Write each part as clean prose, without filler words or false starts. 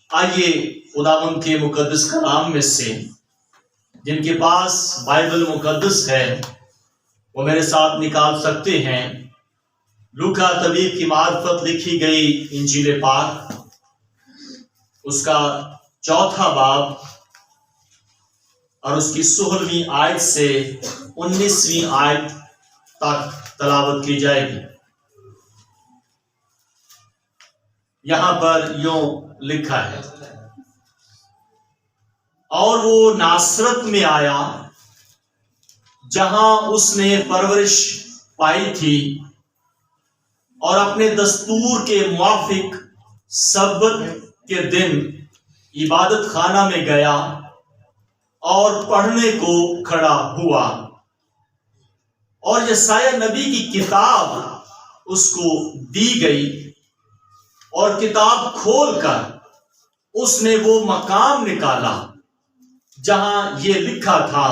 آئیے خداوند کے مقدس کلام میں سے جن کے پاس بائبل مقدس ہے وہ میرے ساتھ نکال سکتے ہیں لوکا طبیب کی معرفت لکھی گئی انجیل پاک، اس کا 4 باب اور اس کی 16ویں آیت سے 19ویں آیت تک تلاوت کی جائے گی۔ یہاں پر یوں لکھا ہے، اور وہ ناصرت میں آیا جہاں اس نے پرورش پائی تھی، اور اپنے دستور کے موافق سبت کے دن عبادت خانہ میں گیا اور پڑھنے کو کھڑا ہوا، اور یسایہ نبی کی کتاب اس کو دی گئی، اور کتاب کھول کر اس نے وہ مقام نکالا جہاں یہ لکھا تھا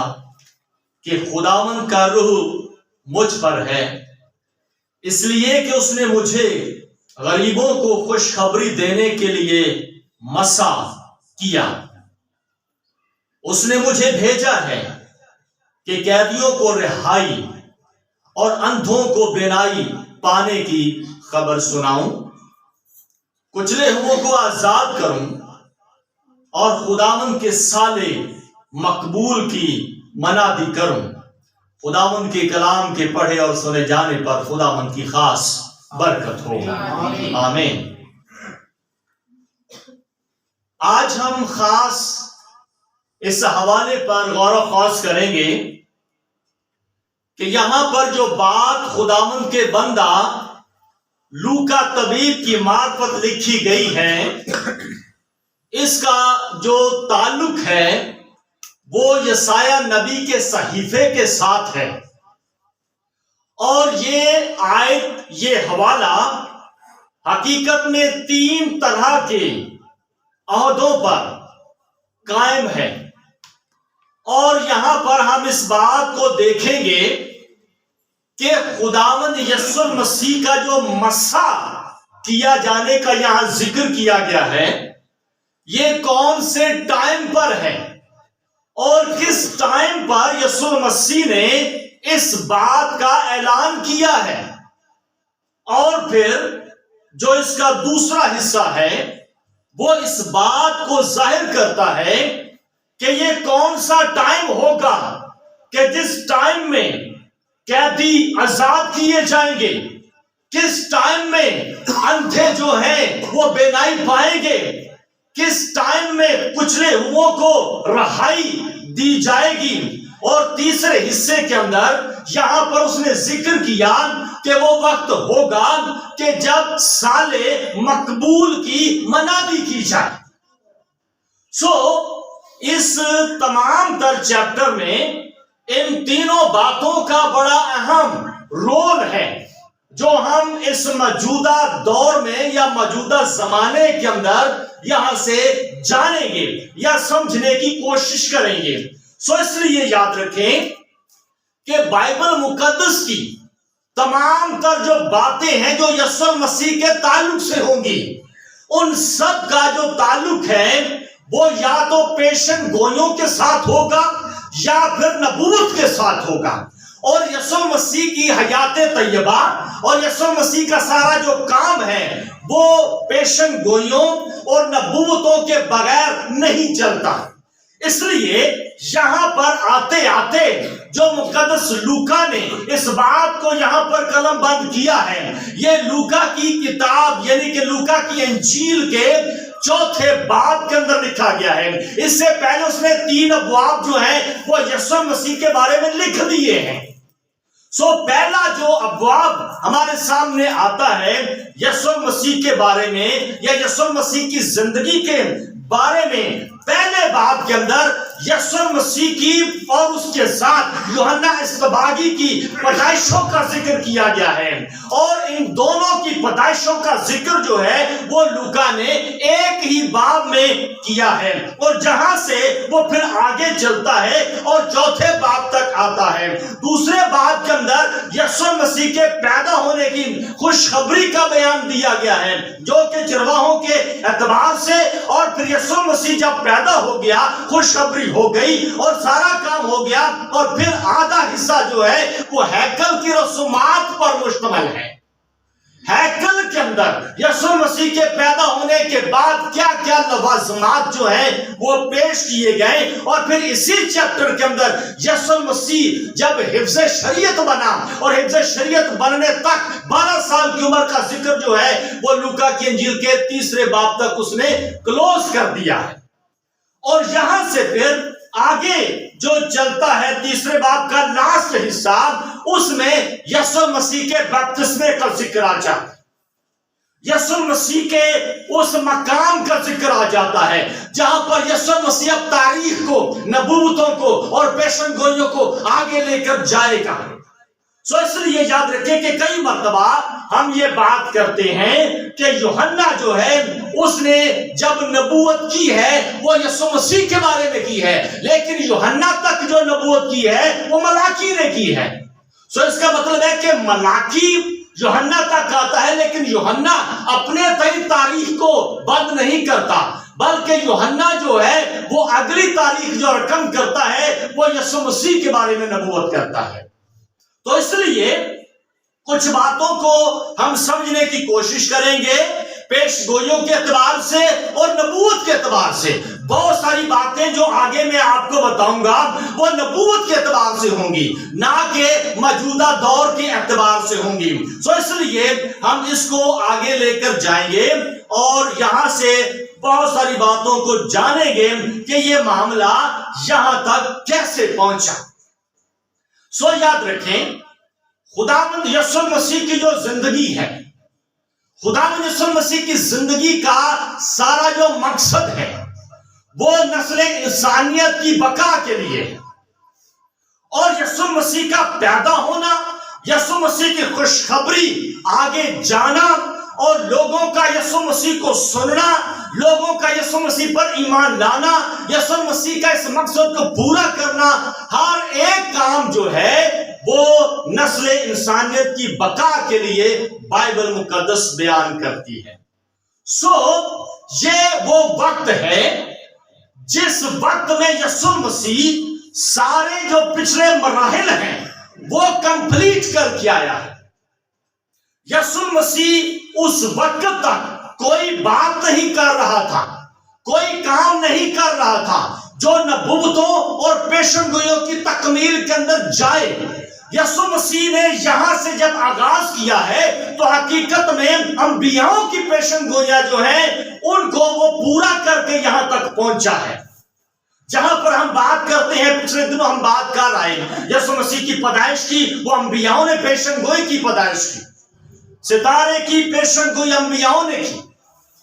کہ خداوند کا روح مجھ پر ہے، اس لیے کہ اس نے مجھے غریبوں کو خوشخبری دینے کے لیے مسا کیا۔ اس نے مجھے بھیجا ہے کہ قیدیوں کو رہائی اور اندھوں کو بینائی پانے کی خبر سناؤں، کچلے ہوئوں کو آزاد کروں، اور خداوند کے سالے مقبول کی منادی کروں۔ خداوند کے کلام کے پڑھے اور سنے جانے پر خداوند کی خاص برکت ہو، آمین۔ آج ہم خاص اس حوالے پر غور و خوض کریں گے کہ یہاں پر جو بات خداوند کے بندہ لوکا طبیب کی معرفت لکھی گئی ہے، اس کا جو تعلق ہے وہ یسایہ نبی کے صحیفے کے ساتھ ہے، اور یہ آیت، یہ حوالہ حقیقت میں 3 طرح کے عہدوں پر قائم ہے، اور یہاں پر ہم اس بات کو دیکھیں گے کہ خداوند یسوع المسیح کا جو مسا کیا جانے کا یہاں ذکر کیا گیا ہے، یہ کون سے ٹائم پر ہے، اور کس ٹائم پر یسوع المسیح نے اس بات کا اعلان کیا ہے، اور پھر جو اس کا دوسرا حصہ ہے وہ اس بات کو ظاہر کرتا ہے کہ یہ کون سا ٹائم ہوگا کہ جس ٹائم میں قیدی آزاد کیے جائیں گے، کس ٹائم میں اندھے جو ہیں وہ بینائی پائیں گے، کس ٹائم میں کچلے ہوئوں کو رہائی دی جائے گی، اور تیسرے حصے کے اندر یہاں پر اس نے ذکر کیا کہ وہ وقت ہوگا کہ جب سالے مقبول کی منادی کی جائے۔ اس تمام تر چیپٹر میں ان تینوں باتوں کا بڑا اہم رول ہے جو ہم اس موجودہ دور میں یا موجودہ زمانے کے اندر یہاں سے جانیں گے یا سمجھنے کی کوشش کریں گے۔ اس لیے یاد رکھیں کہ بائبل مقدس کی تمام تر جو باتیں ہیں جو یسوع المسیح کے تعلق سے ہوں گی، ان سب کا جو تعلق ہے وہ یا تو پیشن گوئیوں کے ساتھ ہوگا یا پھر نبوت کے ساتھ ہوگا، اور یسوع مسیح کی حیات طیبہ اور یسوع مسیح کا سارا جو کام ہے وہ پیشن گوئیوں اور نبوتوں کے بغیر نہیں چلتا۔ اس لیے یہاں پر آتے آتے جو مقدس لوکا نے اس بات کو یہاں پر قلم بند کیا ہے، یہ لوکا کی کتاب یعنی کہ لوکا کی انجیل کے 4 باب کے اندر لکھا گیا ہے۔ اس سے پہلے اس نے 3 ابواب جو ہیں وہ یسوع مسیح کے بارے میں لکھ دیے ہیں۔ پہلا جو ابواب ہمارے سامنے آتا ہے یسوع مسیح کے بارے میں یا یسوع مسیح کی زندگی کے بارے میں، پہلے باب کے اندر یسوع مسیح کی اور اس کے ساتھ یوحنا اصطباغی کی پیدائشوں کا ذکر کیا گیا ہے، اور ان دونوں کی پیدائشوں کا ذکر جو ہے وہ لوکا نے ایک ہی باب میں کیا ہے، اور جہاں سے وہ پھر آگے چلتا ہے اور چوتھے باب تک آتا ہے۔ دوسرے باب کے اندر یسوع مسیح کے پیدا ہونے کی خوشخبری کا بیان دیا گیا ہے، جو کہ چرواہوں کے اعتبار سے، اور پھر یسوع مسیح جب پیدا ہو گیا خوشخبری ہو گئی اور سارا کام ہو گیا، اور پھر آدھا حصہ جو ہے وہ ہیکل کی رسومات پر مشتمل ہے۔ ہیکل کے اندر یسوع مسیح کے پیدا ہونے کے بعد کیا کیا لوازمات جو ہیں وہ پیش کیے گئے، اور پھر اسی چیپٹر کے اندر یسوع مسیح جب حفظ شریعت بنا، اور حفظ شریعت بننے تک 12 سال کی عمر کا ذکر جو ہے وہ لوکا کی انجیل کے 3 باب تک اس نے کلوز کر دیا ہے۔ اور یہاں سے پھر آگے جو چلتا ہے 3 باب کا لاسٹ حصہ، اس میں یسوع مسیح کے بپتسمے کا ذکر آ جاتا ہے، یسوع مسیح کے اس مقام کا ذکر آ جاتا ہے جہاں پر یسوع مسیح اب تاریخ کو، نبوتوں کو اور پیشن گوئیوں کو آگے لے کر جائے گا۔ سو اس لیے یاد رکھیں کہ کئی مرتبہ ہم یہ بات کرتے ہیں کہ یوحنا جو ہے اس نے جب نبوت کی ہے وہ یسوع مسیح کے بارے میں کی ہے، لیکن یوحنا تک جو نبوت کی ہے وہ ملاکی نے کی ہے۔ سو اس کا مطلب ہے کہ ملاکی یوحنا تک آتا ہے، لیکن یوحنا اپنے تاریخ کو بند نہیں کرتا، بلکہ یوحنا جو ہے وہ اگلی تاریخ جو رقم کرتا ہے وہ یسوع مسیح کے بارے میں نبوت کرتا ہے۔ تو اس لیے کچھ باتوں کو ہم سمجھنے کی کوشش کریں گے پیش گوئیوں کے اعتبار سے اور نبوت کے اعتبار سے۔ بہت ساری باتیں جو آگے میں آپ کو بتاؤں گا وہ نبوت کے اعتبار سے ہوں گی، نہ کہ موجودہ دور کے اعتبار سے ہوں گی۔ سو اس لیے ہم اس کو آگے لے کر جائیں گے اور یہاں سے بہت ساری باتوں کو جانیں گے کہ یہ معاملہ یہاں تک کیسے پہنچا۔ سو یاد رکھیں، خداوند یسوع مسیح کی جو زندگی ہے، خداوند یسوع مسیح کی زندگی کا سارا جو مقصد ہے وہ نسل انسانیت کی بقا کے لیے ہے، اور یسوع مسیح کا پیدا ہونا، یسوع مسیح کی خوشخبری آگے جانا اور لوگوں کا یسوع مسیح کو سننا، لوگوں کا یسوع مسیح پر ایمان لانا، یسوع مسیح کا اس مقصد کو پورا کرنا، ہر ایک کام جو ہے وہ نسل انسانیت کی بقا کے لیے بائبل مقدس بیان کرتی ہے۔ سو یہ وہ وقت ہے جس وقت میں یسوع مسیح سارے جو پچھلے مراحل ہیں وہ کمپلیٹ کر کے آیا ہے۔ یسوع مسیح اس وقت تک کوئی بات نہیں کر رہا تھا، کوئی کام نہیں کر رہا تھا جو نبوتوں اور پیشن گوئیوں کی تکمیل کے اندر جائے۔ یسوع مسیح نے یہاں سے جب آغاز کیا ہے تو حقیقت میں انبیاؤں کی پیشن گوئیاں جو ہیں ان کو وہ پورا کر کے یہاں تک پہنچا ہے۔ جہاں پر ہم بات کرتے ہیں، پچھلے دنوں ہم بات کر رہے ہیں یسوع مسیح کی پیدائش کی، وہ انبیاؤں نے پیشن گوئی کی پیدائش کی، ستارے کی پیشن گوئی انبیاؤں نے کی،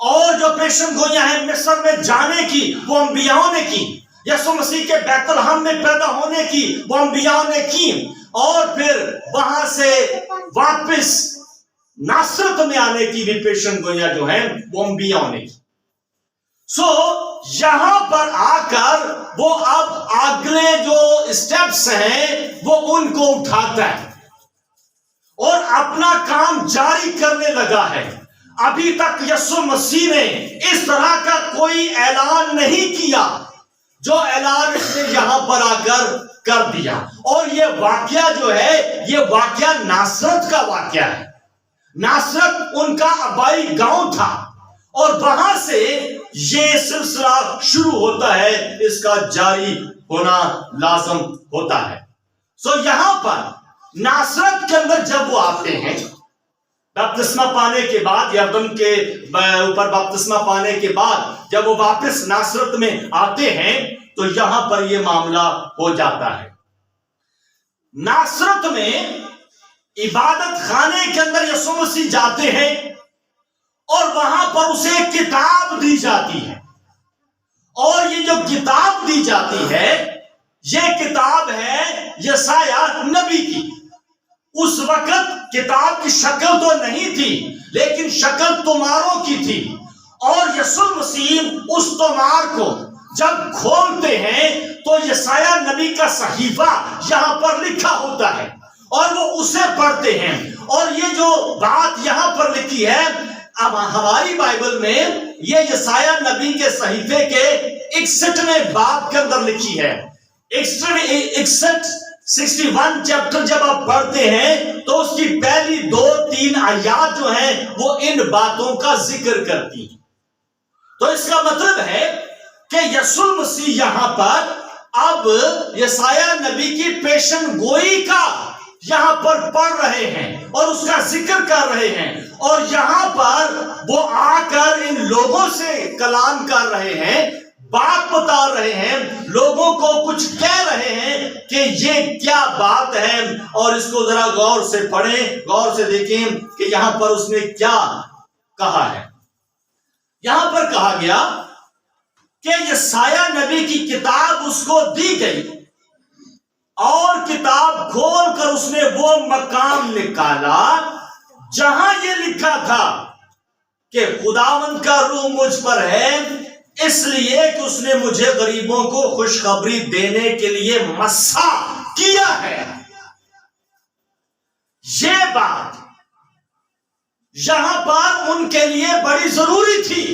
اور جو پیشن گوئیاں ہیں مصر میں جانے کی وہ انبیاؤں نے کی، یسوع مسیح کے بیت لحم میں پیدا ہونے کی وہ انبیاؤں نے کی، اور پھر وہاں سے واپس ناصرت میں آنے کی بھی پیشن گوئیاں جو ہیں وہ انبیاؤں نے کی۔ سو یہاں پر آ کر وہ اب اگلے جو اسٹیپس ہیں وہ ان کو اٹھاتا ہے اور اپنا کام جاری کرنے لگا ہے۔ ابھی تک یسوع مسیح نے اس طرح کا کوئی اعلان نہیں کیا جو اعلان اس نے یہاں پر آ کر دیا، اور یہ واقعہ جو ہے یہ واقعہ ناصرت کا واقعہ ہے۔ ناصرت ان کا آبائی گاؤں تھا، اور وہاں سے یہ سلسلہ شروع ہوتا ہے، اس کا جاری ہونا لازم ہوتا ہے۔ سو یہاں پر ناصرت کے اندر جب وہ آتے ہیں بپتسمہ پانے کے بعد، یردن کے اوپر بپتسمہ پانے کے بعد جب وہ واپس ناصرت میں آتے ہیں تو یہاں پر یہ معاملہ ہو جاتا ہے۔ ناصرت میں عبادت خانے کے اندر یسوع مسیح جاتے ہیں اور وہاں پر اسے ایک کتاب دی جاتی ہے، اور یہ جو کتاب دی جاتی ہے یہ کتاب ہے یسایہ نبی کی۔ اس وقت کتاب کی شکل تو نہیں تھی، لیکن شکل تمہاروں کی تھی، اور یسوع مسیح اس تومار کو جب کھولتے ہیں تو یسایہ نبی کا صحیفہ یہاں پر لکھا ہوتا ہے اور وہ اسے پڑھتے ہیں. اور یہ جو بات یہاں پر لکھی ہے اب ہماری بائبل میں یہ یسایہ نبی کے صحیفے کے 61ویں باب کے اندر لکھی ہے. 61 چیپٹر جب آپ پڑھتے ہیں تو اس کی پہلی 2-3 آیات جو ہیں وہ ان باتوں کا ذکر کرتی ہیں. تو اس کا مطلب ہے کہ یسوع مسیح یہاں پر اب یسایہ نبی کی پیشن گوئی کا یہاں پر پڑھ رہے ہیں اور اس کا ذکر کر رہے ہیں اور یہاں پر وہ آ کر ان لوگوں سے کلام کر رہے ہیں, بات بتا رہے ہیں, لوگوں کو کچھ کہہ رہے ہیں کہ یہ کیا بات ہے. اور اس کو ذرا غور سے پڑھیں, غور سے دیکھیں کہ یہاں پر اس نے کیا کہا ہے. یہاں پر کہا گیا کہ یسایہ نبی کی کتاب اس کو دی گئی اور کتاب کھول کر اس نے وہ مقام نکالا جہاں یہ لکھا تھا کہ خداوند کا روح مجھ پر ہے اس لیے کہ اس نے مجھے غریبوں کو خوشخبری دینے کے لیے مسح کیا ہے. یہ بات یہاں پر ان کے لیے بڑی ضروری تھی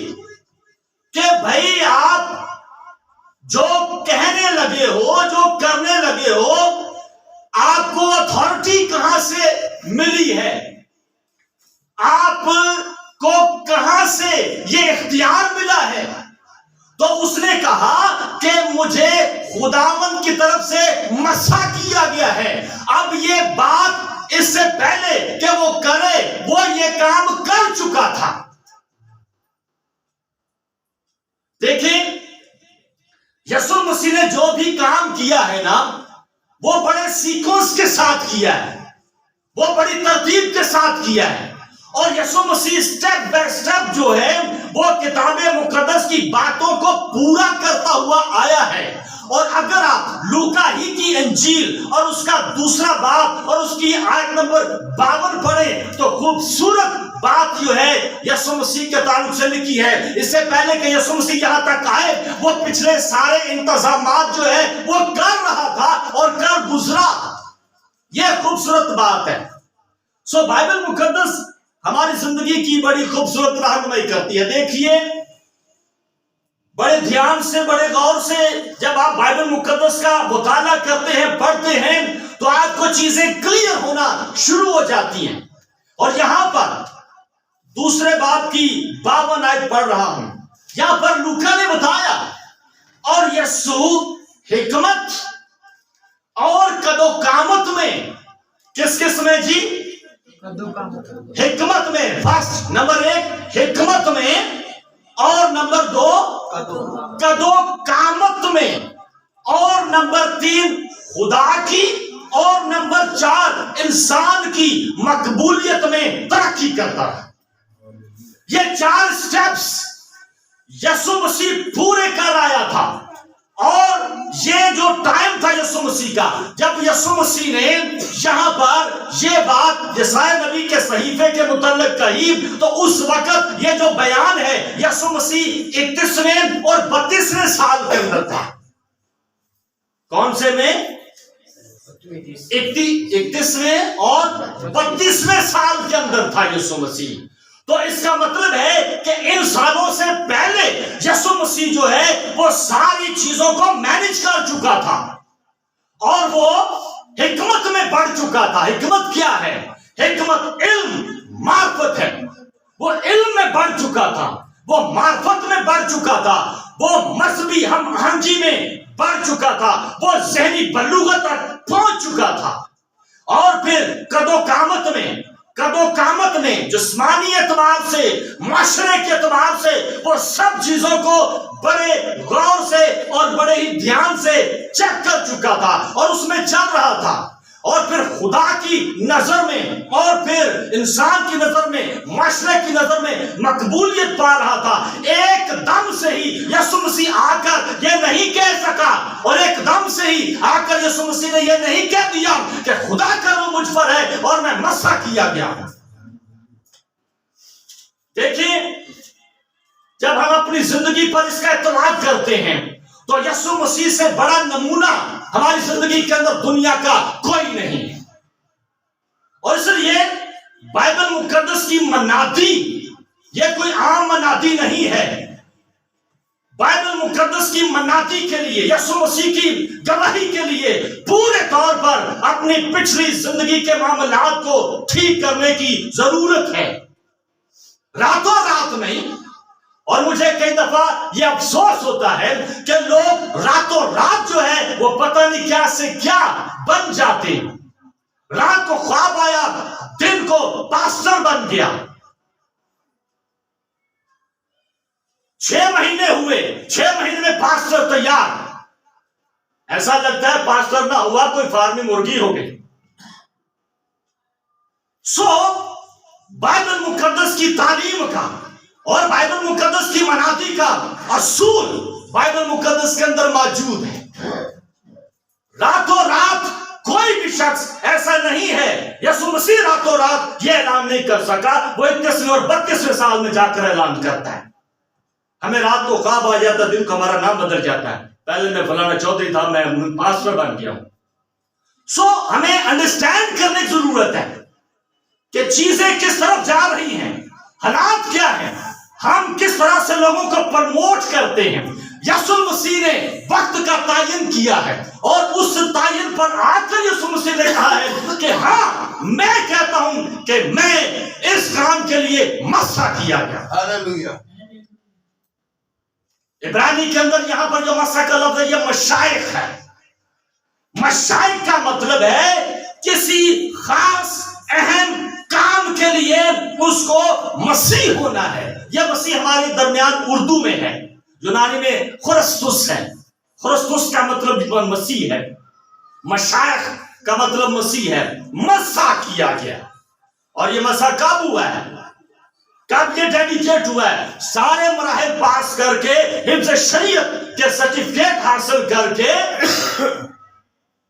کہ بھائی آپ جو کہنے لگے ہو, جو کرنے لگے ہو, آپ کو اتھارٹی کہاں سے ملی ہے, آپ کو کہاں سے یہ اختیار ملا ہے. تو اس نے کہا کہ مجھے خداوند کی طرف سے مسح کیا گیا ہے. اب یہ بات اس سے پہلے کہ وہ کرے وہ یہ کام کر چکا تھا. دیکھیں یسوع مسیح نے جو بھی کام کیا ہے نا وہ بڑے سیکوینس کے ساتھ کیا ہے, وہ بڑی ترتیب کے ساتھ کیا ہے. اور یسوع مسیح سٹیپ بائی سٹیپ جو ہے وہ کتاب مقدس کی باتوں کو پورا کرتا ہوا آیا ہے. اور اگر آپ لوکا ہی کی انجیل اور اس کا دوسرا باب اور اس کی آیت نمبر 52 پڑھیں تو خوبصورت بات جو ہے یسوع مسیح کے تعلق سے لکھی ہے. اس سے پہلے کہ یسوع مسیح یہاں تک آئے وہ پچھلے سارے انتظامات جو ہے وہ کر رہا تھا اور کر گزرا. یہ خوبصورت بات ہے. سو بائبل مقدس ہماری زندگی کی بڑی خوبصورت رہنمائی کرتی ہے. دیکھیے بڑے دھیان سے, بڑے غور سے جب آپ بائبل مقدس کا مطالعہ کرتے ہیں, پڑھتے ہیں تو آپ کو چیزیں کلیئر ہونا شروع ہو جاتی ہیں. اور یہاں پر دوسرے باب کی 52 آیت پڑھ رہا ہوں. یہاں پر لوکا نے بتایا اور یسوع حکمت اور قدو قامت میں کس میں جی حکمت میں, فرسٹ نمبر 1 حکمت میں اور نمبر 2 قدو قامت میں اور نمبر 3 خدا کی اور نمبر 4 انسان کی مقبولیت میں ترقی کرتا ہے. یہ 4 سٹیپس یسوع مسیح پورے کر آیا تھا. اور یہ جو ٹائم تھا یسوع مسیح کا, جب یسوع مسیح نے یہاں پر یہ بات یسایہ نبی کے صحیفے کے متعلق کہی تو اس وقت یہ جو بیان ہے یسوع مسیح 31ویں اور 32ویں سال کے اندر تھا. کون سے میں 31ویں اور 32ویں سال کے اندر تھا یسوع مسیح. تو اس کا مطلب ہے کہ ان سالوں سے پہلے یسوع مسیح جو ہے وہ ساری چیزوں کو مینج کر چکا تھا اور وہ حکمت میں بڑھ چکا تھا. حکمت کیا ہے؟ حکمت علم معرفت ہے. وہ علم میں بڑھ چکا تھا, وہ معرفت میں بڑھ چکا تھا, وہ مذہبی ہم آہنگی میں بڑھ چکا تھا, وہ ذہنی بلوغت تک پہنچ چکا تھا. اور پھر قدو قامت میں جسمانی اعتبار سے, معاشرے کے اعتبار سے وہ سب چیزوں کو بڑے غور سے اور بڑے ہی دھیان سے چیک کر چکا تھا اور اس میں چل رہا تھا. اور پھر خدا کی نظر میں اور پھر انسان کی نظر میں, معاشرے کی نظر میں مقبولیت پا رہا تھا. ایک دم سے ہی یسوع مسیح آ کر یہ نہیں کہہ سکا اور ایک دم سے ہی آ کر یسوع مسیح نے یہ نہیں کہہ دیا کہ خدا کا روح مجھ پر ہے اور میں مسح کیا گیا ہوں. دیکھیں جب ہم اپنی زندگی پر اس کا اعتماد کرتے ہیں تو یسوع مسیح سے بڑا نمونہ ہماری زندگی کے اندر دنیا کا کوئی نہیں ہے. اور اس لیے بائبل مقدس کی منادی یہ کوئی عام منادی نہیں ہے. بائبل مقدس کی منادی کے لیے، یسوع مسیح کی گواہی کے لیے پورے طور پر اپنی پچھلی زندگی کے معاملات کو ٹھیک کرنے کی ضرورت ہے، راتوں رات نہیں. اور مجھے کئی دفعہ یہ افسوس ہوتا ہے کہ لوگ راتوں رات جو ہے وہ پتہ نہیں کیا سے کیا بن جاتے. رات کو خواب آیا، دن کو پاسٹر بن گیا. 6 مہینے ہوئے، 6 مہینے میں پاسٹر تیار. ایسا لگتا ہے پاسٹر نہ ہوا کوئی فارمی مرغی ہو گئی. بائبل مقدس کی تعلیم کا اور بائبل مقدس کی منادی کا اصول بائبل مقدس کے اندر موجود ہے. راتوں رات کوئی بھی شخص ایسا نہیں ہے. یسوع مسیح راتوں رات یہ اعلان نہیں کر سکا. وہ 21ویں اور 32ویں سال میں جا کر اعلان کرتا ہے. ہمیں رات کو خواب آ جاتا، دن کو ہمارا نام بدل جاتا ہے. پہلے میں فلانا چودھری تھا، میں پاسٹر بن گیا ہوں. ہمیں انڈرسٹینڈ کرنے کی ضرورت ہے کہ چیزیں کس طرف جا رہی ہیں، حالات کیا ہیں، ہم کس طرح سے لوگوں کو پرموٹ کرتے ہیں. یسوع مسیح نے وقت کا تعین کیا ہے اور اس تعین پر آ کر یسوع مسیح نے کہا ہے کہ ہاں میں کہتا ہوں کہ میں اس کام کے لیے مسح کیا گیا. ہاللویہ. عبرانی کے اندر یہاں پر جو مسح کا لفظ ہے یہ مشائخ ہے. مشائخ کا مطلب ہے کسی خاص اہم کام کے لیے اس کو مسیح ہونا ہے. یہ مسیح ہمارے درمیان اردو میں ہے، یونانی میں خرستوس ہے. خرستوس کا مطلب مسیح ہے، مشائخ کا مطلب مسیح ہے. مسح کیا گیا. اور یہ مسح کب ہوا ہے، کب یہ ڈیڈیکیٹ ہوا ہے؟ سارے مراحل پاس کر کے، حفظ شریعت کے سرٹیفکیٹ حاصل کر کے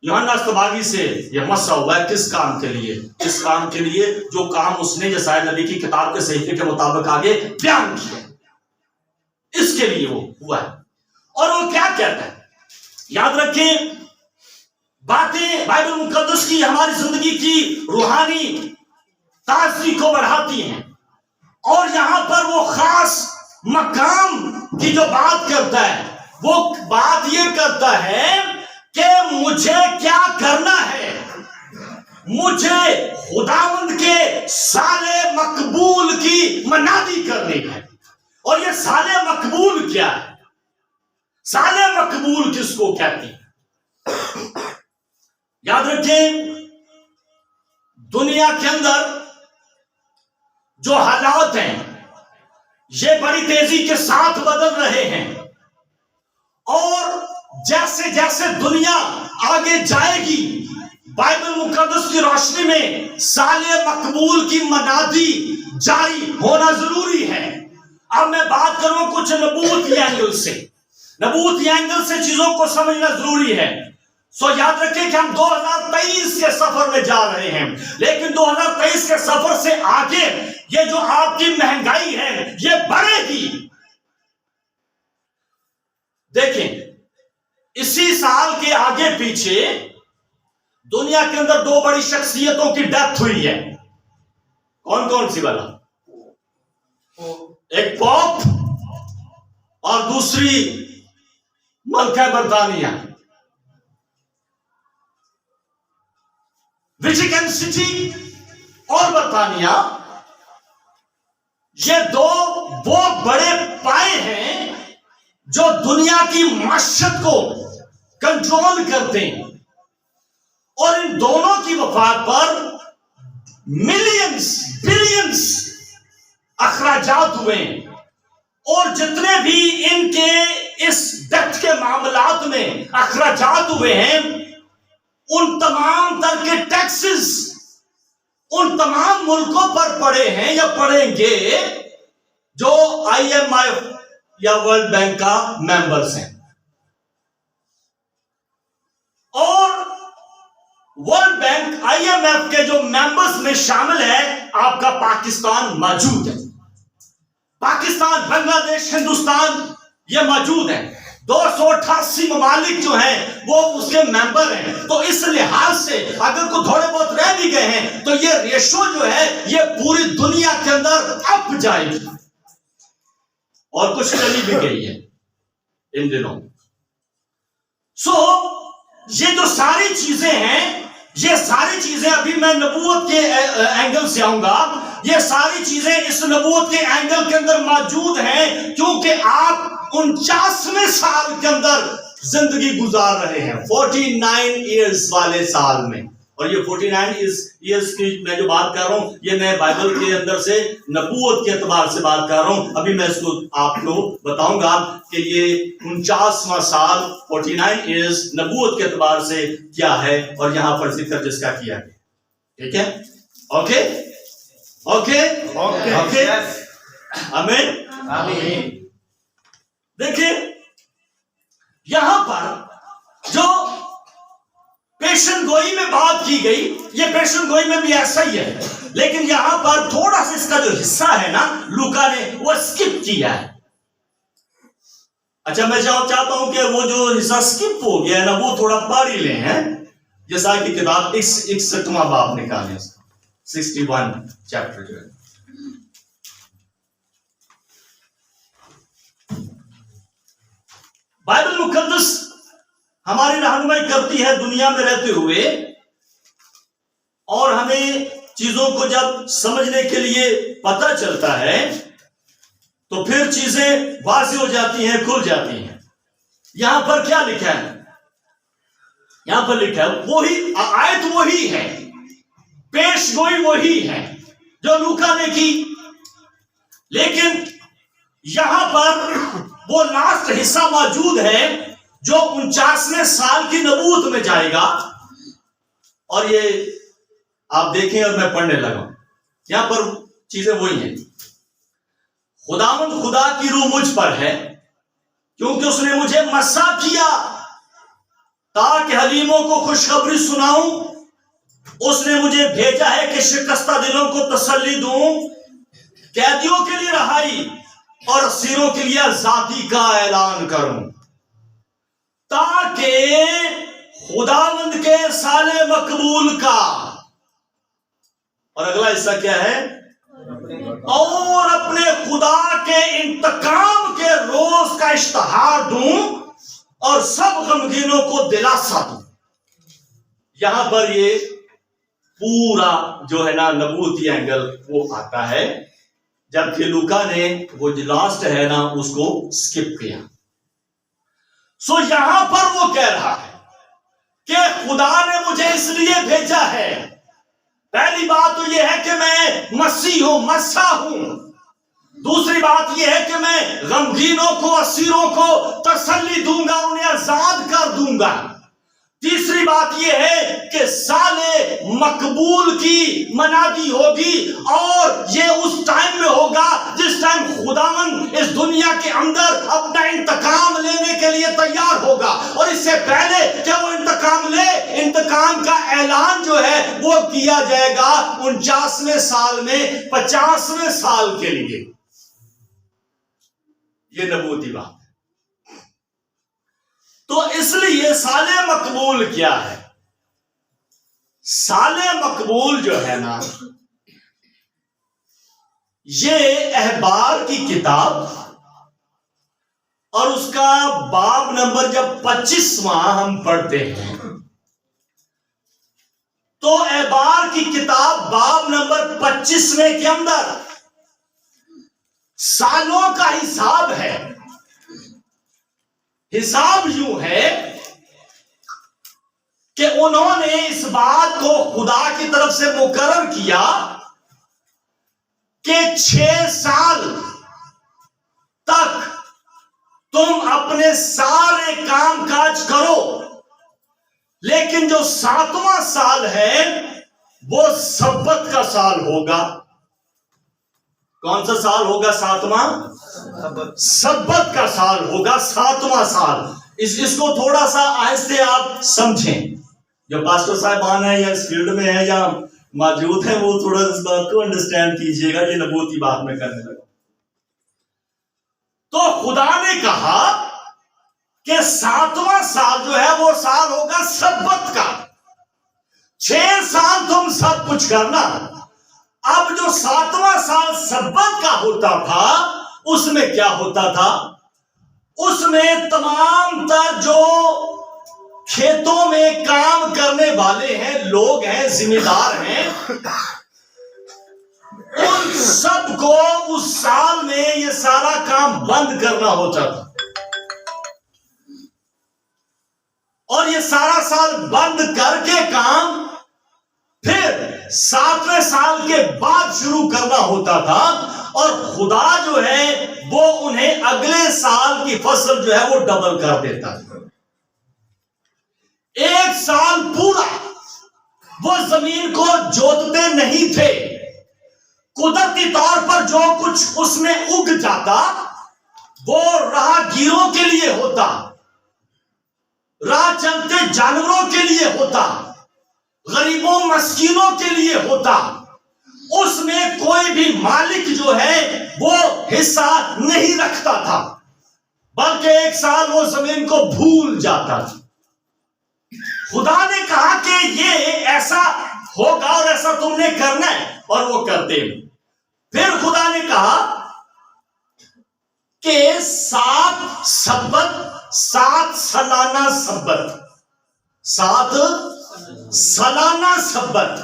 یوحنا اصطباغی سے یہ مسح ہوا ہے. کس کام کے لیے؟ اس کام کے لیے جو کام اس نے یسایا نبی کی کتاب کے صحیفے کے مطابق آگے بیان کیا، اس کے لیے وہ ہوا ہے. اور وہ کیا کہتا ہے؟ یاد رکھیں، باتیں بائبل مقدس کی ہماری زندگی کی روحانی تازگی کو بڑھاتی ہیں. اور یہاں پر وہ خاص مقام کی جو بات کرتا ہے، وہ بات یہ کرتا ہے کہ مجھے کیا کرنا ہے. مجھے خداوند کے سال مقبول کی منادی کرنی ہے. اور یہ سال مقبول کیا ہے؟ سال مقبول کس کو کہتی ہے؟ یاد رکھیں، دنیا کے اندر جو حالات ہیں یہ بڑی تیزی کے ساتھ بدل رہے ہیں. اور جیسے جیسے دنیا آگے جائے گی، بائبل مقدس کی روشنی میں سال مقبول کی منادی جاری ہونا ضروری ہے. اب میں بات کروں کچھ نبوتی اینگل سے. نبوتی اینگل سے چیزوں کو سمجھنا ضروری ہے. یاد رکھیں کہ ہم 2023 کے سفر میں جا رہے ہیں، لیکن 2023 کے سفر سے آگے یہ جو آپ کی مہنگائی ہے یہ بڑھے گی. دیکھیں، اسی سال کے آگے پیچھے دنیا کے اندر 2 بڑی شخصیتوں کی ڈیتھ ہوئی ہے. کون کون سی والا؟ ایک پوپ اور دوسری ملکہ برطانیہ. ویٹیکن سٹی اور برطانیہ، یہ 2 وہ بڑے پائے ہیں جو دنیا کی معیشت کو کنٹرول کرتے ہیں. اور ان دونوں کی وفات پر ملینز بلینز اخراجات ہوئے ہیں. اور جتنے بھی ان کے اس ڈیتھ کے معاملات میں اخراجات ہوئے ہیں، ان تمام تر کے ٹیکسز ان تمام ملکوں پر پڑے ہیں یا پڑیں گے جو IMF یا ورلڈ بینک کا ممبرز ہیں. اور ورلڈ بینک IMF کے جو ممبرز میں شامل ہے آپ کا پاکستان موجود ہے. پاکستان، بنگلہ دیش، ہندوستان یہ موجود ہیں. 288 ممالک جو ہیں وہ اس کے ممبر ہیں. تو اس لحاظ سے اگر کوئی تھوڑے بہت رہ بھی گئے ہیں تو یہ ریشو جو ہے یہ پوری دنیا کے اندر اپ جائے گی، اور کچھ چلی بھی گئی ہے ان دنوں. یہ جو ساری چیزیں ہیں، یہ ساری چیزیں ابھی میں نبوت کے اینگل سے آؤں گا. یہ ساری چیزیں اس نبوت کے اینگل کے اندر موجود ہیں کیونکہ آپ 49ویں سال کے اندر زندگی گزار رہے ہیں، 49 ایئرز والے سال میں. اور یہ 49 ایئرز کی میں جو بات کر رہا ہوں یہ میں بائبل کے اندر سے نبوت کے اعتبار سے بات کر رہا ہوں. ابھی میں اس کو آپ کو بتاؤں گا کہ یہ 49واں سال 49 ایئرز نبوت کے اعتبار سے کیا ہے اور یہاں پر ذکر جس کا کیا گیا. ٹھیک ہے؟ اوکے اوکے اوکے، آمین آمین. دیکھیں یہاں پر جو پیشن گوئی میں بات کی گئی، یہ پیشن گوئی میں بھی ایسا ہی ہے، لیکن یہاں پر تھوڑا سا اس کا جو حصہ ہے نا لوکا نے وہ سکپ کیا ہے. اچھا میں چاہتا ہوں کہ وہ جو حصہ سکپ ہو گیا ہے نا وہ تھوڑا پڑھ ہی لیں ہیں، جیسا کہ کتاب 61واں باب نکالیں اس کا 61 چیپٹر جو ہے. بائبل مقدس ہماری رہنمائی کرتی ہے دنیا میں رہتے ہوئے، اور ہمیں چیزوں کو جب سمجھنے کے لیے پتہ چلتا ہے تو پھر چیزیں واضح ہو جاتی ہیں، کھل جاتی ہیں. یہاں پر کیا لکھا ہے؟ یہاں پر لکھا ہے وہی آیت وہی ہے، پیش گوئی وہی ہے جو لوکا نے کی، لیکن یہاں پر وہ لاسٹ حصہ موجود ہے جو 49ویں سال کی نبوت میں جائے گا. اور یہ آپ دیکھیں اور میں پڑھنے لگا، یہاں پر چیزیں وہی ہیں. خداوند خدا کی روح مجھ پر ہے کیونکہ اس نے مجھے مسا کیا تاکہ حلیموں کو خوشخبری سناؤں. اس نے مجھے بھیجا ہے کہ شکستہ دلوں کو تسلی دوں، قیدیوں کے لیے رہائی اور اسیروں کے لیے آزادی کا اعلان کروں، تاکہ خداوند کے سال مقبول کا، اور اگلا حصہ کیا ہے، اور اپنے خدا کے انتقام کے روز کا اشتہار دوں اور سب غمگینوں کو دلاسا دوں. یہاں پر یہ پورا جو ہے نا نبوتی اینگل وہ آتا ہے، جبکہ لوکا نے وہ جو لاسٹ ہے نا اس کو سکپ کیا. سو یہاں پر وہ کہہ رہا ہے کہ خدا نے مجھے اس لیے بھیجا ہے. پہلی بات تو یہ ہے کہ میں مسیح ہوں، مسیح ہوں. دوسری بات یہ ہے کہ میں غمگینوں کو، اسیروں کو تسلی دوں گا، انہیں آزاد کر دوں گا. تیسری بات یہ ہے کہ سال مقبول کی منادی ہوگی، اور یہ اس ٹائم میں ہوگا جس ٹائم خداوند اس دنیا کے اندر اپنا انتقام لینے کے لیے تیار ہوگا. اور اس سے پہلے کہ وہ انتقام لے، انتقام کا اعلان جو ہے وہ کیا جائے گا 49ویں سال میں 50ویں سال کے لیے. یہ نبوتی بات. تو اس لیے سال مقبول کیا ہے؟ سال مقبول جو ہے نا یہ احبار کی کتاب اور اس کا باب نمبر جب 25واں ہم پڑھتے ہیں تو احبار کی کتاب باب نمبر 25ویں کے اندر سالوں کا حساب ہے. حساب یوں ہے کہ انہوں نے اس بات کو خدا کی طرف سے مقرر کیا کہ 6 سال تک تم اپنے سارے کام کاج کرو، لیکن جو 7واں سال ہے وہ سبت کا سال ہوگا. کون سا سال ہوگا؟ 7واں سبت کا سال ہوگا، 7واں سال. اس کو تھوڑا سا آہستہ آپ سمجھیں. جو پاسٹر صاحبان ہیں یا اس فیلڈ میں ہیں یا موجود ہیں وہ تھوڑا اس بات کو انڈرسٹینڈ کیجئے گا. یہ نبوتی بات میں کرنے لگا. تو خدا نے کہا کہ 7واں سال جو ہے وہ سال ہوگا سبت کا. 6 سال تم سب کچھ کرنا. اب جو 7واں سال سبت کا ہوتا تھا اس میں کیا ہوتا تھا؟ اس میں تمام تر جو کھیتوں میں کام کرنے والے ہیں، لوگ ہیں، ذمہ دار ہیں، ان سب کو اس سال میں یہ سارا کام بند کرنا ہوتا تھا. اور یہ سارا سال بند کر کے کام پھر 7ویں سال کے بعد شروع کرنا ہوتا تھا. اور خدا جو ہے وہ انہیں اگلے سال کی فصل جو ہے وہ ڈبل کر دیتا تھا. 1 سال پورا وہ زمین کو جوتتے نہیں تھے. قدرتی طور پر جو کچھ اس میں اگ جاتا وہ راہگیروں کے لیے ہوتا، راہ چلتے جانوروں کے لیے ہوتا، غریبوں مسکینوں کے لیے ہوتا. اس میں کوئی بھی مالک جو ہے وہ حصہ نہیں رکھتا تھا، بلکہ 1 سال وہ زمین کو بھول جاتا تھا. خدا نے کہا کہ یہ ایسا ہوگا اور ایسا تم نے کرنا ہے، اور وہ کرتے ہیں. پھر خدا نے کہا کہ 7 سبت، 7 سالانہ سبت، 7 سالانہ سبت،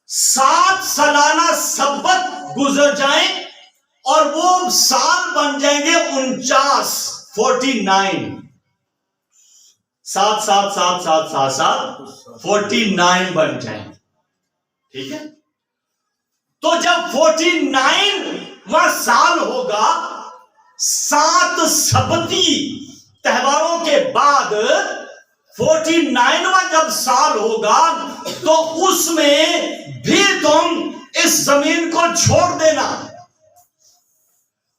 7 سالانہ سبت گزر جائیں اور وہ سال بن جائیں گے 49، 49. 7 7 7 7 7 7 49 بن جائیں. ٹھیک ہے؟ تو جب 49واں سال ہوگا، 7 سبتی تہواروں کے بعد 49واں جب سال ہوگا تو اس میں بھی تم اس زمین کو چھوڑ دینا.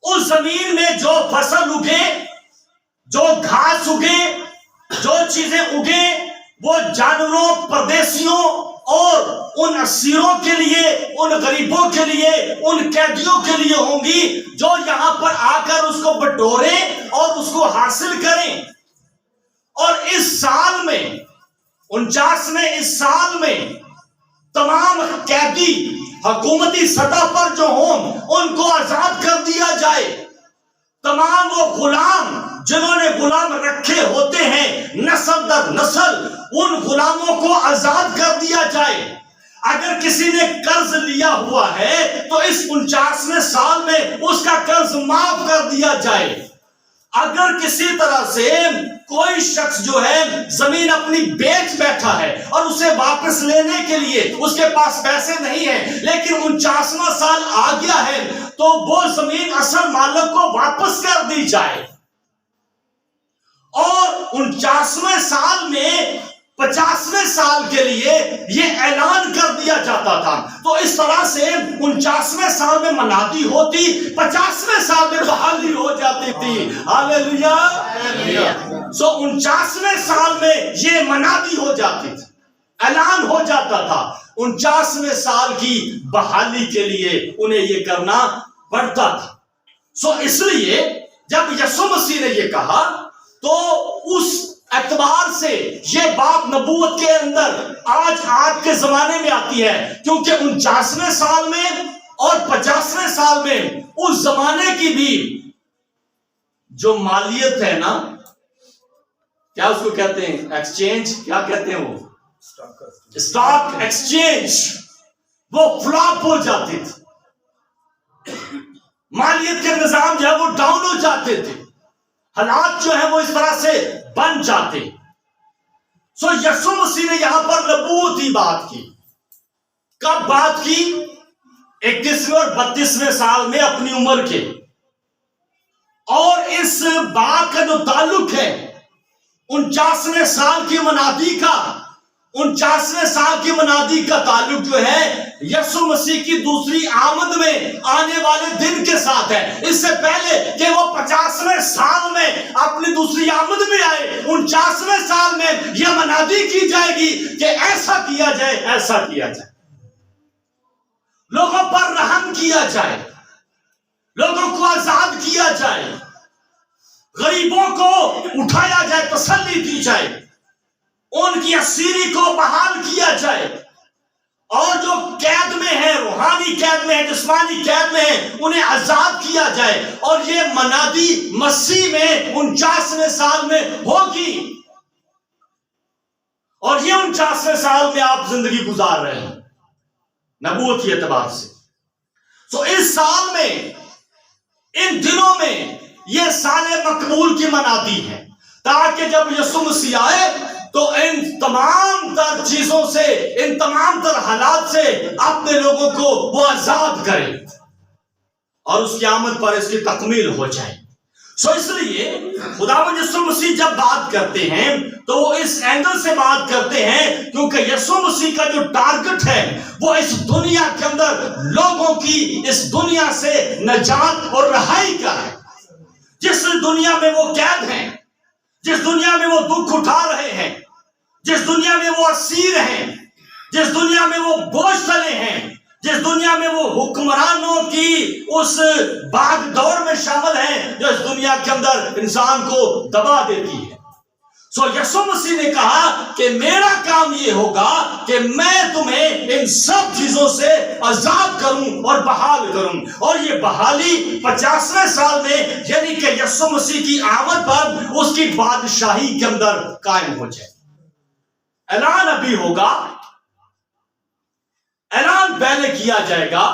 اس زمین میں جو فصل اگے، جو گھاس اگے، جو چیزیں اگے، وہ جانوروں، پردیسیوں اور ان اسیروں کے لیے، ان غریبوں کے لیے، ان قیدیوں کے لیے ہوں گی جو یہاں پر آ کر اس کو بٹوریں اور اس کو حاصل کریں. اور اس سال میں، 49ویں اس سال میں تمام قیدی حکومتی سطح پر جو ہوں ان کو آزاد کر دیا جائے. تمام وہ غلام جنہوں نے غلام رکھے ہوتے ہیں نسل در نسل، ان غلاموں کو آزاد کر دیا جائے. اگر کسی نے قرض لیا ہوا ہے تو اس 49ویں سال میں اس کا قرض معاف کر دیا جائے. اگر کسی طرح سے کوئی شخص جو ہے زمین اپنی بیچ بیٹھا ہے اور اسے واپس لینے کے لیے اس کے پاس پیسے نہیں ہیں، لیکن 49واں سال آ گیا ہے، تو وہ زمین اصل مالک کو واپس کر دی جائے. اور 49ویں سال میں 50ویں سال کے لیے یہ اعلان کر دیا جاتا تھا. تو اس طرح سے 49ویں سال میں منادی ہوتی، 50ویں سال میں بحالی ہو جاتی تھی. ہاللیلویا. 49ویں سال میں یہ منادی ہو جاتی تھی، اعلان ہو جاتا تھا. 49ویں سال کی بحالی کے لیے انہیں یہ کرنا پڑتا تھا. اس لیے جب یسوع مسیح نے یہ کہا تو اس اعتبار سے یہ بات نبوت کے اندر آج کے زمانے میں آتی ہے، کیونکہ 49ویں سال میں اور 50ویں سال میں اس زمانے کی بھی جو مالیت ہے نا، کیا اس کو کہتے ہیں، ایکسچینج، کیا کہتے ہیں وہ، اسٹاک ایکسچینج، وہ فلاپ ہو جاتی تھی. مالیت کے نظام جو ہے وہ ڈاؤن ہو جاتے تھے، حالات جو ہیں وہ اس طرح سے بن جاتے. یسوع مسیح نے یہاں پر نبوتی بات کی. کب بات کی؟ 31ویں اور 32ویں سال میں اپنی عمر کے. اور اس بات کا جو تعلق ہے 49ویں سال کی منادی کا، 49ویں سال کی منادی کا تعلق جو ہے یسوع مسیح کی دوسری آمد میں آنے والے دن کے ساتھ ہے. اس سے پہلے کہ وہ 50ویں سال میں اپنی دوسری آمد میں آئے، 49ویں سال میں یہ منادی کی جائے گی کہ ایسا کیا جائے، ایسا کیا جائے، لوگوں پر رحم کیا جائے، لوگوں کو آزاد کیا جائے، غریبوں کو اٹھایا جائے، تسلی دی جائے، ان کی اسیری کو بحال کیا جائے، اور جو قید میں ہیں، روحانی قید میں ہیں، جسمانی قید میں ہیں، انہیں آزاد کیا جائے. اور یہ منادی مسیح میں 49ویں سال میں ہوگی، اور یہ 49ویں سال میں آپ زندگی گزار رہے ہیں نبوت کے اعتبار سے. تو اس سال میں، ان دنوں میں، یہ سال مقبول کی منادی ہے، تاکہ جب یسوع مسیح آئے تو ان تمام تر چیزوں سے، ان تمام تر حالات سے اپنے لوگوں کو وہ آزاد کرے، اور اس کی آمد پر اس کی تکمیل ہو جائے. سو اس لیے خداوند یسوع مسیح جب بات کرتے ہیں تو وہ اس اینگل سے بات کرتے ہیں کیونکہ یسوع مسیح کا جو ٹارگٹ ہے وہ اس دنیا کے اندر لوگوں کی اس دنیا سے نجات اور رہائی کا ہے. جس دنیا میں وہ قید ہیں، جس دنیا میں وہ دکھ اٹھا رہے ہیں، جس دنیا میں وہ اسیر ہیں، جس دنیا میں وہ بوجھ تلے ہیں، جس دنیا میں وہ حکمرانوں کی اس باغ دور میں شامل ہیں جو اس دنیا کے اندر انسان کو دبا دیتی ہے. سو یسوع مسیح نے کہا کہ میرا کام یہ ہوگا کہ میں تمہیں ان سب چیزوں سے آزاد کروں اور بحال کروں، اور یہ بحالی 50ویں سال میں یعنی کہ یسوع مسیح کی آمد پر اس کی بادشاہی کے اندر قائم ہو جائے. اعلان ابھی ہوگا، اعلان پہلے کیا جائے گا،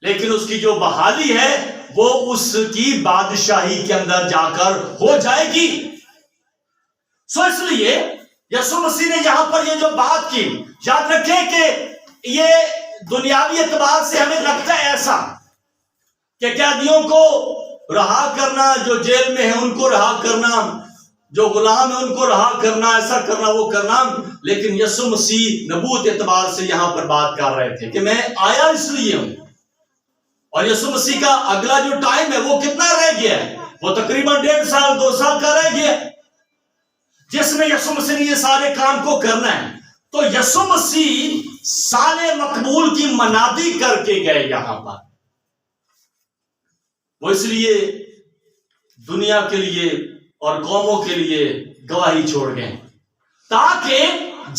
لیکن اس کی جو بحالی ہے وہ اس کی بادشاہی کے اندر جا کر ہو جائے گی. سو اس لیے یسوع مسیح نے یہاں پر یہ جو بات کی، یاد رکھیں کہ یہ دنیاوی اعتبار سے ہمیں لگتا ہے ایسا کہ قیدیوں کو رہا کرنا، جو جیل میں ہیں ان کو رہا کرنا، جو غلام ہیں ان کو رہا کرنا، ایسا کرنا وہ کرنا. لیکن یسوع مسیح نبوت اعتبار سے یہاں پر بات کر رہے تھے کہ میں آیا اس لیے ہوں. اور یسوع مسیح کا اگلا جو ٹائم ہے وہ کتنا رہ گیا ہے؟ وہ تقریباً 1.5 سال 2 سال کا رہ گیا ہے جس میں یسوع مسیح نے یہ سارے کام کو کرنا ہے. تو یسوع مسیح سال مقبول کی منادی کر کے گئے یہاں پر. وہ اس لیے دنیا کے لیے اور قوموں کے لیے گواہی چھوڑ گئے تاکہ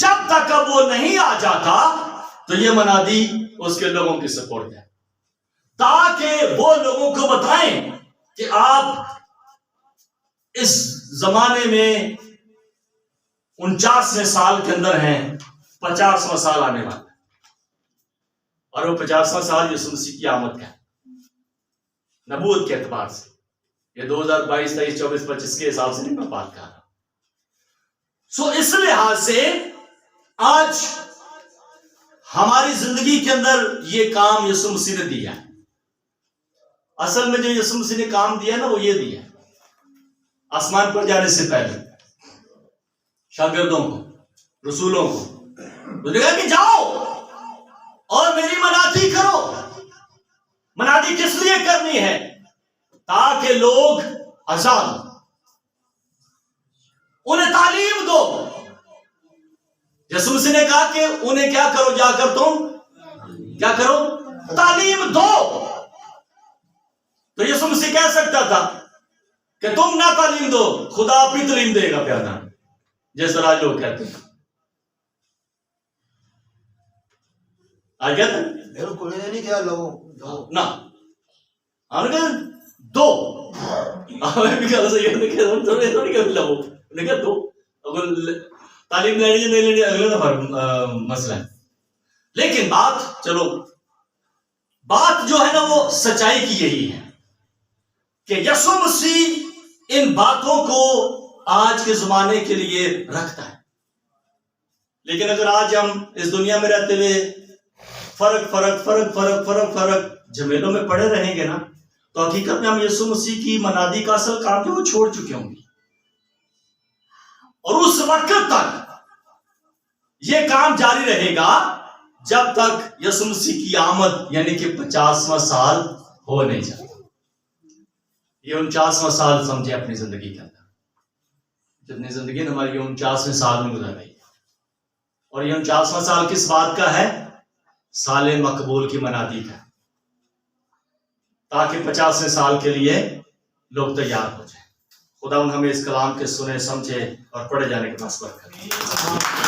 جب تک اب وہ نہیں آ جاتا تو یہ منادی اس کے لوگوں کی سپورٹ ہے، تاکہ وہ لوگوں کو بتائیں کہ آپ اس زمانے میں 49ویں سال کے اندر ہیں، 50واں سال آنے والا ہے، اور وہ 50واں سال یسوع مسیح کی آمد کا ہے نبوت کے اعتبار سے. یہ 2022 23 24 25 کے حساب سے نہیں میں بات کر رہا. سو اس لحاظ سے آج ہماری زندگی کے اندر یہ کام یسوع مسیح نے دیا ہے. اصل میں جو یسوع مسیح نے کام دیا نا وہ یہ دیا ہے، آسمان پر جانے سے پہلے شاگردوں کو، رسولوں کو تو نے کہا کہ جاؤ اور میری منادی کرو. منادی کس لیے کرنی ہے؟ تاکہ لوگ آزاد، انہیں تعلیم دو. یسوع مسیح نے کہا کہ انہیں کیا کرو، جا کر تم کیا کرو، تعلیم دو. تو یسوع مسیح کہہ سکتا تھا کہ تم نہ تعلیم دو، خدا آپ ہی تعلیم دے گا پیادا، جیسا آج لوگ کہتے ہیں. آج کہتے ہیں بالکل یہ نہیں کیا لوگوں نہ ہم نے دو تعلیم لینی نہیں لینی اگلے دفعہ مسئلہ ہے. لیکن بات چلو بات جو ہے نا وہ سچائی کی یہی ہے کہ یسوع مسیح ان باتوں کو آج کے زمانے کے لیے رکھتا ہے. لیکن اگر آج ہم اس دنیا میں رہتے ہوئے فرق جھمیلوں میں پڑے رہیں گے نا تو حقیقت میں ہم یسوع مسیح کی منادی کا اصل کام جو وہ چھوڑ چکے ہوں گے. اور اس وقت تک یہ کام جاری رہے گا جب تک یسوع مسیح کی آمد یعنی کہ 50واں سال ہو نہیں جاتا. یہ 49واں سال سمجھے اپنی زندگی کے اندر، جتنی زندگی ہماری 49ویں سال میں گزر رہی ہے. اور یہ 49واں سال کس بات کا ہے؟ سال مقبول کی منادی کا. تاکہ 50 سال کے لیے لوگ تیار ہو جائیں. خدا ہمیں اس کلام کے سنے سمجھے اور پڑھے جانے کے بعد برکت.